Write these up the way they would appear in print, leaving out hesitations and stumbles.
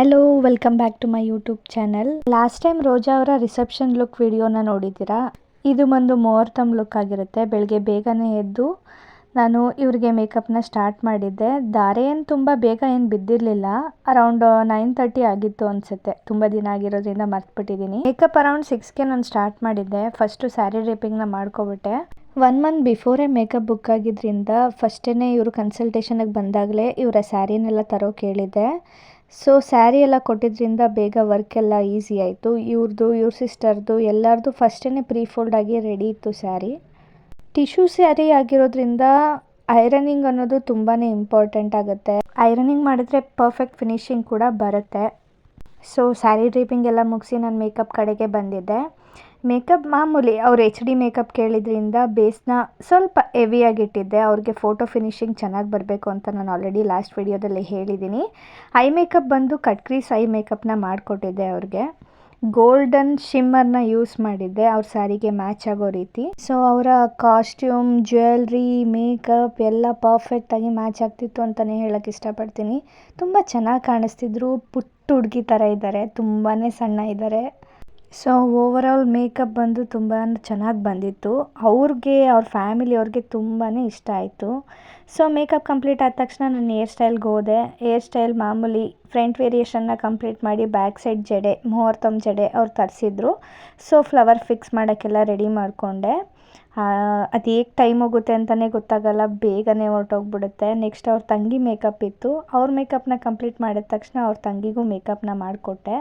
Hello welcome back to my YouTube channel. Last time Roja ಅವರ reception look ವಿಡಿಯೋನ ನೋಡಿದ್ದೀರಾ. ಇದು ಒಂದು ಮುಹೂರ್ತಮ್ ಲುಕ್ ಆಗಿರುತ್ತೆ. ಬೆಳಗ್ಗೆ ಬೇಗನೆ ಎದ್ದು ನಾನು ಇವರಿಗೆ ಮೇಕಪ್ನ ಸ್ಟಾರ್ಟ್ ಮಾಡಿದ್ದೆ. ಧಾರೆ ಏನು ತುಂಬ ಬೇಗ ಏನು ಬಿದ್ದಿರಲಿಲ್ಲ. ಅರೌಂಡ್ 9:30 ಆಗಿತ್ತು ಅನಿಸುತ್ತೆ. ತುಂಬ ದಿನ ಆಗಿರೋದ್ರಿಂದ ಮರ್ತ್ಬಿಟ್ಟಿದ್ದೀನಿ. ಮೇಕಪ್ ಅರೌಂಡ್ 6ಗೆ ನಾನು ಸ್ಟಾರ್ಟ್ ಮಾಡಿದ್ದೆ. ಫಸ್ಟು ಸ್ಯಾರಿ ಡ್ರೇಪಿಂಗ್ನ ಮಾಡ್ಕೊಬಿಟ್ಟೆ. 1 ಮಂತ್ ಬಿಫೋರೇ ಮೇಕಪ್ ಬುಕ್ ಆಗಿದ್ದರಿಂದ ಫಸ್ಟೇ ಇವರು ಕನ್ಸಲ್ಟೇಷನ್ಗೆ ಬಂದಾಗಲೇ ಇವರ ಸ್ಯಾರಿನೆಲ್ಲ ತರೋಕೆ ಹೇಳಿದ್ದೆ. ಸೊ ಸ್ಯಾರಿ ಎಲ್ಲ ಕೊಟ್ಟಿದ್ದರಿಂದ ಬೇಗ ವರ್ಕ್ ಎಲ್ಲ ಈಸಿ ಆಯಿತು. ಇವ್ರದ್ದು, ಇವ್ರ ಸಿಸ್ಟರ್ದು ಎಲ್ಲರದು ಫಸ್ಟೇ ಪ್ರೀ ಫೋಲ್ಡ್ ಆಗಿ ರೆಡಿ ಇತ್ತು ಸ್ಯಾರಿ. ಟಿಶ್ಯೂ ಸ್ಯಾರಿ ಆಗಿರೋದ್ರಿಂದ ಐರನಿಂಗ್ ಅನ್ನೋದು ತುಂಬಾ ಇಂಪಾರ್ಟೆಂಟ್ ಆಗುತ್ತೆ. ಐರನಿಂಗ್ ಮಾಡಿದ್ರೆ ಪರ್ಫೆಕ್ಟ್ ಫಿನಿಶಿಂಗ್ ಕೂಡ ಬರುತ್ತೆ. ಸೊ ಸ್ಯಾರಿ ಡ್ರೇಪಿಂಗ್ ಎಲ್ಲ ಮುಗಿಸಿ ನಾನು ಮೇಕಪ್ ಕಡೆಗೆ ಬಂದಿದ್ದೆ. ಮೇಕಪ್ ಮಾಮೂಲಿ ಅವ್ರು HD ಮೇಕಪ್ ಕೇಳಿದ್ರಿಂದ ಬೇಸ್ನ ಸ್ವಲ್ಪ ಹೆವಿಯಾಗಿಟ್ಟಿದ್ದೆ. ಅವ್ರಿಗೆ ಫೋಟೋ ಫಿನಿಶಿಂಗ್ ಚೆನ್ನಾಗಿ ಬರಬೇಕು ಅಂತ ನಾನು ಆಲ್ರೆಡಿ ಲಾಸ್ಟ್ ವಿಡಿಯೋದಲ್ಲಿ ಹೇಳಿದ್ದೀನಿ. ಐ ಮೇಕಪ್ ಬಂದು ಕಟ್ ಕ್ರೀಸ್ ಐ ಮೇಕಪ್ನ ಮಾಡಿಕೊಟ್ಟಿದ್ದೆ ಅವ್ರಿಗೆ. ಗೋಲ್ಡನ್ ಶಿಮ್ಮರ್ನ ಯೂಸ್ ಮಾಡಿದ್ದೆ ಅವ್ರ ಸ್ಯಾರಿಗೆ ಮ್ಯಾಚ್ ಆಗೋ ರೀತಿ. ಸೊ ಅವರ ಕಾಸ್ಟ್ಯೂಮ್, ಜ್ಯುವೆಲ್ರಿ, ಮೇಕಪ್ ಎಲ್ಲ ಪರ್ಫೆಕ್ಟಾಗಿ ಮ್ಯಾಚ್ ಆಗ್ತಿತ್ತು ಅಂತಲೇ ಹೇಳೋಕ್ಕೆ ಇಷ್ಟಪಡ್ತೀನಿ. ತುಂಬ ಚೆನ್ನಾಗಿ ಕಾಣಿಸ್ತಿದ್ರು. ಪುಟ್ಟ ಹುಡುಗಿ ಥರ ಇದ್ದಾರೆ, ತುಂಬಾ ಸಣ್ಣ ಇದ್ದಾರೆ. ಸೊ ಓವರಾಲ್ ಮೇಕಪ್ ಬಂದು ತುಂಬ ಚೆನ್ನಾಗಿ ಬಂದಿತ್ತು. ಅವ್ರಿಗೆ, ಅವ್ರ ಫ್ಯಾಮಿಲಿಯವ್ರಿಗೆ ತುಂಬಾ ಇಷ್ಟ ಆಯಿತು. ಸೊ ಮೇಕಪ್ ಕಂಪ್ಲೀಟ್ ಆದ ತಕ್ಷಣ ನಾನು ಹೇರ್ ಸ್ಟೈಲ್ಗೆ ಹೋದೆ. ಹೇರ್ ಸ್ಟೈಲ್ ಮಾಮೂಲಿ ಫ್ರಂಟ್ ವೇರಿಯೇಷನ್ನ ಕಂಪ್ಲೀಟ್ ಮಾಡಿ ಬ್ಯಾಕ್ ಸೈಡ್ ಜಡೆ, ಮುಹೂರ್ತಮ್ ಜಡೆ ಅವ್ರು ತರಿಸಿದ್ರು. ಸೊ ಫ್ಲವರ್ ಫಿಕ್ಸ್ ಮಾಡೋಕ್ಕೆಲ್ಲ ರೆಡಿ ಮಾಡಿಕೊಂಡೆ. ಅದು ಹೇಗೆ ಟೈಮ್ ಹೋಗುತ್ತೆ ಅಂತಲೇ ಗೊತ್ತಾಗಲ್ಲ, ಬೇಗನೆ ಹೊರಟೋಗ್ಬಿಡುತ್ತೆ. ನೆಕ್ಸ್ಟ್ ಅವ್ರ ತಂಗಿ ಮೇಕಪ್ ಇತ್ತು. ಅವ್ರ ಮೇಕಪ್ನ ಕಂಪ್ಲೀಟ್ ಮಾಡಿದ ತಕ್ಷಣ ಅವ್ರ ತಂಗಿಗೂ ಮೇಕಪ್ನ ಮಾಡಿಕೊಟ್ಟೆ.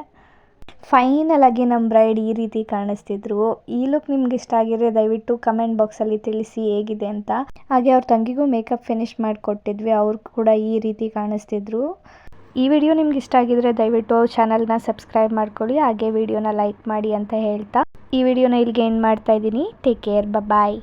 ಫೈನಲ್ ಆಗಿ ನಮ್ಮ ಬ್ರೈಡ್ ಈ ರೀತಿ ಕಾಣಿಸ್ತಿದ್ರು. ಈ ಲುಕ್ ನಿಮ್ಗೆ ಇಷ್ಟ ಆಗಿದ್ರೆ ದಯವಿಟ್ಟು ಕಮೆಂಟ್ ಬಾಕ್ಸಲ್ಲಿ ತಿಳಿಸಿ ಹೇಗಿದೆ ಅಂತ. ಹಾಗೆ ಅವ್ರ ತಂಗಿಗೂ ಮೇಕಪ್ ಫಿನಿಶ್ ಮಾಡಿಕೊಟ್ಟಿದ್ವಿ. ಅವ್ರು ಕೂಡ ಈ ರೀತಿ ಕಾಣಿಸ್ತಿದ್ರು. ಈ ವಿಡಿಯೋ ನಿಮ್ಗೆ ಇಷ್ಟ ಆಗಿದ್ರೆ ದಯವಿಟ್ಟು ಚಾನಲ್ನ ಸಬ್ಸ್ಕ್ರೈಬ್ ಮಾಡ್ಕೊಳ್ಳಿ. ಹಾಗೆ ವಿಡಿಯೋನ ಲೈಕ್ ಮಾಡಿ ಅಂತ ಹೇಳ್ತಾ ಈ ವಿಡಿಯೋನ ಇಲ್ಲಿಗೆ ಎಂಡ್ ಮಾಡ್ತಾ ಇದ್ದೀನಿ. ಟೇಕ್ ಕೇರ್, ಬಾಯ್.